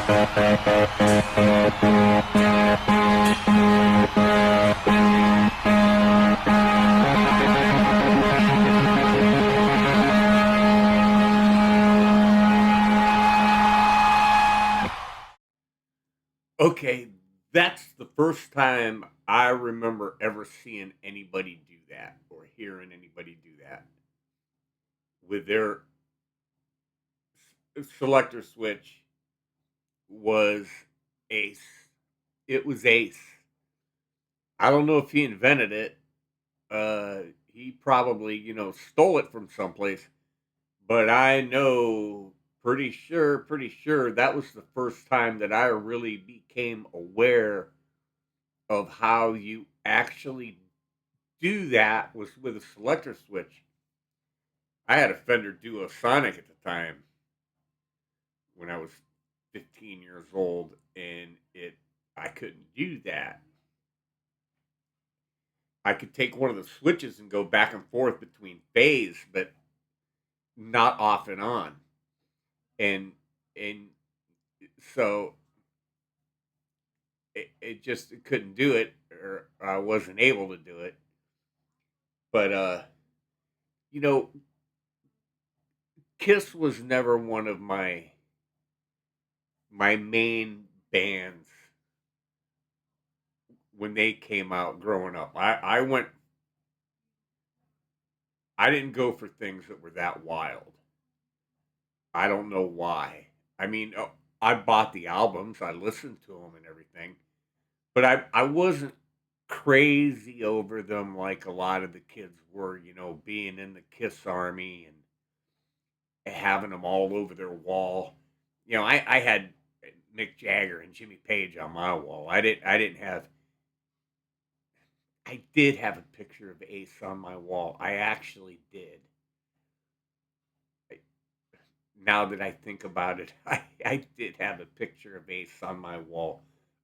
Okay, that's the first time I remember ever seeing anybody do that or hearing anybody do that with their selector switch was Ace. It was Ace. I don't know if he invented it. He probably, stole it from someplace, but I know pretty sure that was the first time that I really became aware of how you actually do that was with a selector switch. I had a Fender Duo Sonic at the time when I was 15 years old, and it I couldn't do that. I could take one of the switches and go back and forth between phase, but not off and on. And so it just it couldn't do it, or I wasn't able to do it. But you know, Kiss was never one of my main bands when they came out growing up. I didn't go for things that were that wild. I don't know why. I mean, I bought the albums, I listened to them and everything, but I wasn't crazy over them like a lot of the kids were, being in the Kiss Army and having them all over their wall. I had Mick Jagger and Jimmy Page on my wall. I did have a picture of Ace on my wall. I actually did. I, now that I think about it, I did have a picture of Ace on my wall.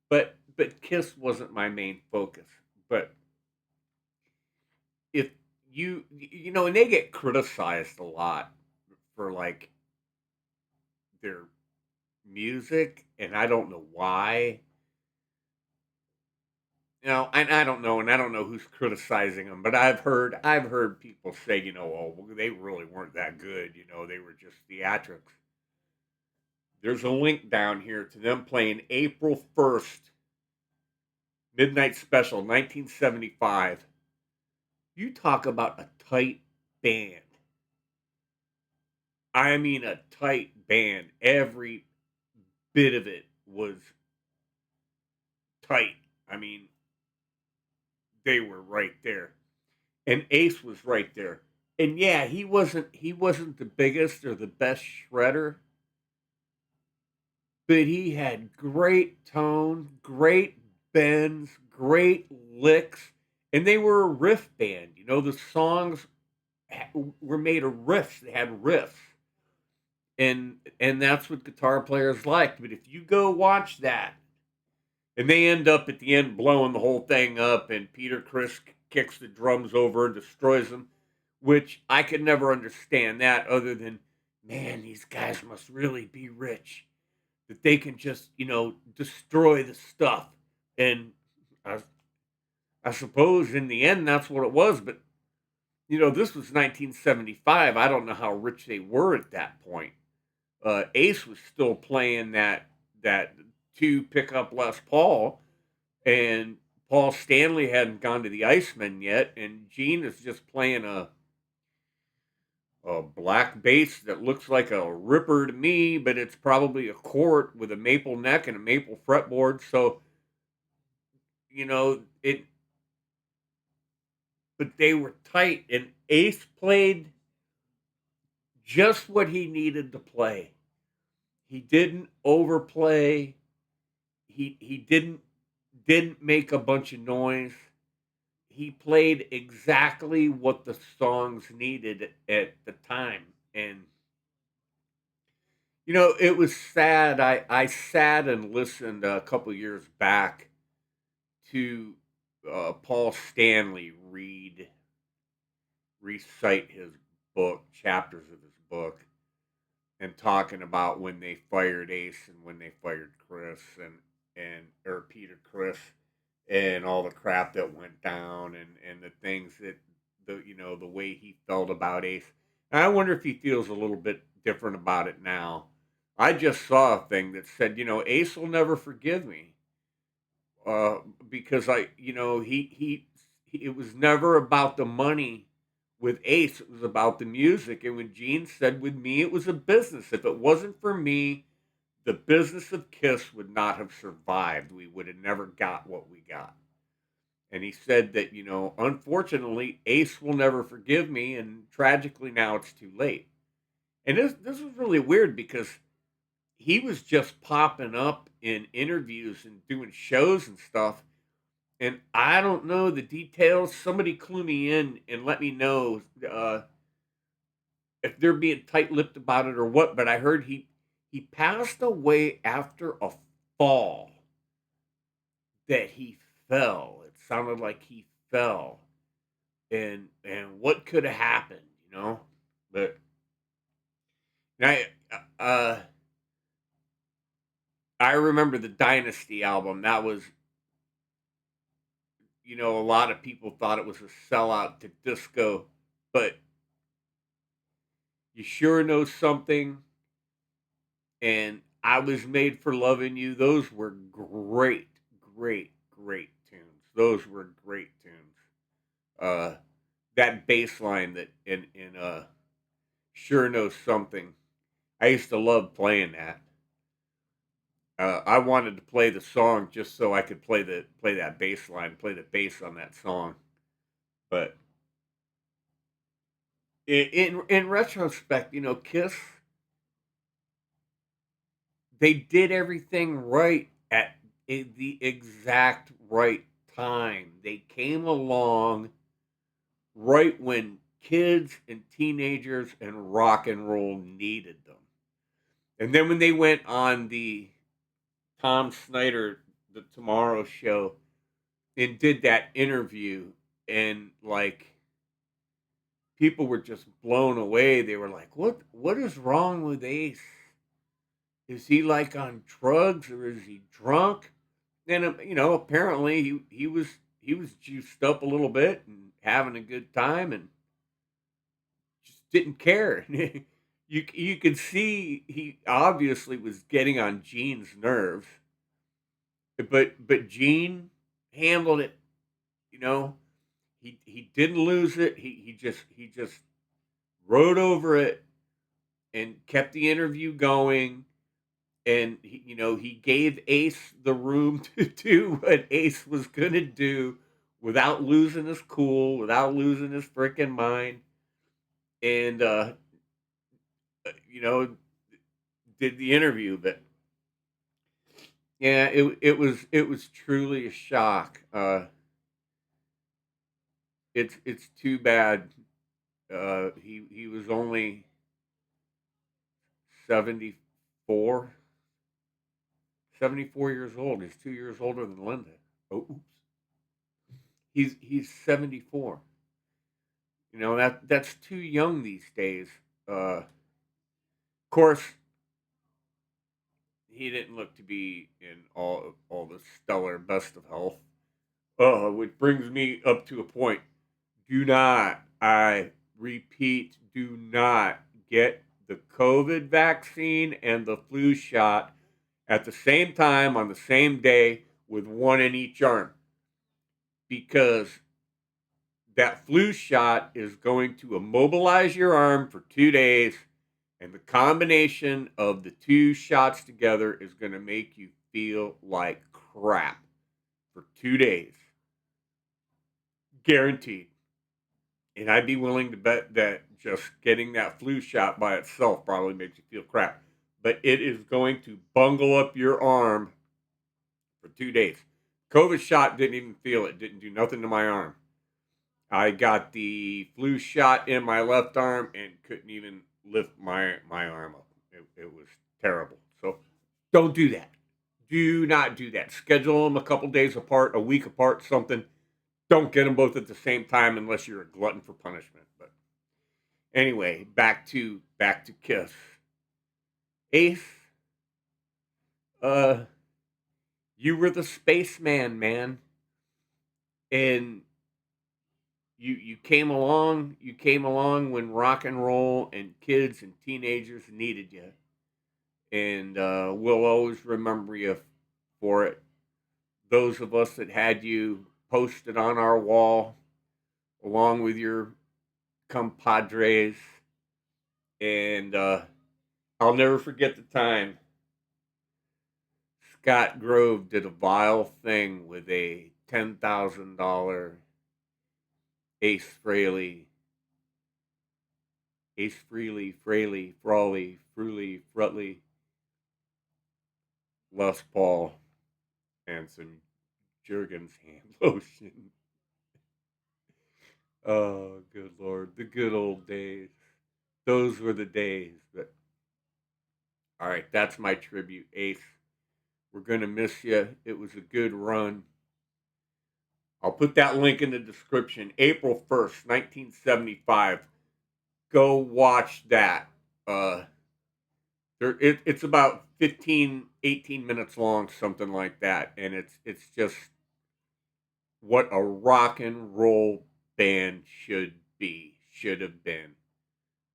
But Kiss wasn't my main focus. But if and they get criticized a lot for like their music, and I don't know why. And I don't know who's criticizing them, but I've heard people say, oh, well, they really weren't that good. They were just theatrics. There's a link down here to them playing April 1st, Midnight Special, 1975. You talk about a tight band. I mean, a tight band. Every bit of it was tight. I mean, they were right there, and Ace was right there. And yeah, he wasn't the biggest or the best shredder, but he had great tone, great bends, great licks, and they were a riff band. The songs were made of riffs. They had riffs, and that's what guitar players liked. But if you go watch that, and they end up at the end blowing the whole thing up, and Peter Chris kicks the drums over and destroys them, which I could never understand that other than, man, these guys must really be rich that they can just, destroy the stuff. And I, I suppose in the end that's what it was. But, this was 1975. I don't know how rich they were at that point. Ace was still playing that two pickup Les Paul, and Paul Stanley hadn't gone to the Iceman yet, and Gene is just playing a black bass that looks like a Ripper to me, but it's probably a Cort with a maple neck and a maple fretboard. So it, but they were tight, and Ace played just what he needed to play. He didn't overplay. He didn't make a bunch of noise. He played exactly what the songs needed at the time. And it was sad. I sat and listened a couple years back to Paul Stanley recite his book, chapters of his book, and talking about when they fired Ace and when they fired Chris and or Peter Chris and all the crap that went down and the things that the way he felt about Ace. And I wonder if he feels a little bit different about it now. I just saw a thing that said, Ace will never forgive me, uh, because it was never about the money with Ace. It was about the music. And when Gene said, with me, it was a business. If it wasn't for me, the business of Kiss would not have survived. We would have never got what we got. And he said that, unfortunately, Ace will never forgive me. And tragically, now it's too late. And this was really weird because he was just popping up in interviews and doing shows and stuff. And I don't know the details. Somebody clue me in and let me know if they're being tight-lipped about it or what. But I heard he passed away after a fall, that he fell. It sounded like he fell, and what could have happened. But I uh, I remember the Dynasty album. That was, a lot of people thought it was a sellout to disco, but you sure know something. And I was made for loving you. Those were great, great, great tunes. Those were great tunes. Uh, that bass line that in sure knows something. I used to love playing that. I wanted to play the song just so I could play that bass line, play the bass on that song. But in retrospect, Kiss, they did everything right at the exact right time. They came along right when kids and teenagers and rock and roll needed them. And then when they went on the Tom Snyder, the Tomorrow Show, and did that interview, and like people were just blown away. They were like, "What is wrong with Ace? Is he like on drugs or is he drunk?" And apparently he was juiced up a little bit and having a good time and just didn't care. You could see he obviously was getting on Gene's nerves, but Gene handled it. You know, he didn't lose it. He just rode over it and kept the interview going. And he gave Ace the room to do what Ace was gonna do without losing his cool, without losing his freaking mind, and you know, did the interview. But yeah, it was truly a shock. It's too bad. He was only 74, 74 years old. He's 2 years older than Linda. Oh, oops. He's 74. That's too young these days. Of course, he didn't look to be in all the stellar best of health. Which brings me up to a point. Do not, I repeat, do not get the COVID vaccine and the flu shot at the same time on the same day with one in each arm, because that flu shot is going to immobilize your arm for 2 days, and the combination of the two shots together is going to make you feel like crap for 2 days. Guaranteed. And I'd be willing to bet that just getting that flu shot by itself probably makes you feel crap. But it is going to bungle up your arm for 2 days. COVID shot didn't even feel it, didn't do nothing to my arm. I got the flu shot in my left arm and couldn't even lift my arm up. It was terrible. So don't do that. Do not do that. Schedule them a couple days apart, a week apart, something. Don't get them both at the same time unless you're a glutton for punishment. But anyway, back to Kiss. Ace, uh, you were the spaceman, man, and you came along. You came along when rock and roll and kids and teenagers needed you, and we'll always remember you for it. Those of us that had you posted on our wall, along with your compadres, and I'll never forget the time Scott Grove did a vile thing with a $10,000 Ace Frehley, Frawley, Frutley, Les Paul, and some Jergens hand lotion. Oh, good Lord. The good old days. Those were the days. But, all right, that's my tribute, Ace. We're going to miss you. It was a good run. I'll put that link in the description. April 1st, 1975. Go watch that. Uh, it's about 15, 18 minutes long, something like that. And it's just what a rock and roll band should have been.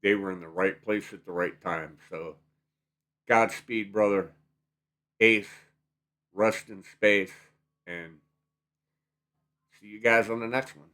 They were in the right place at the right time. So, Godspeed, brother. Ace, rest in space, and see you guys on the next one.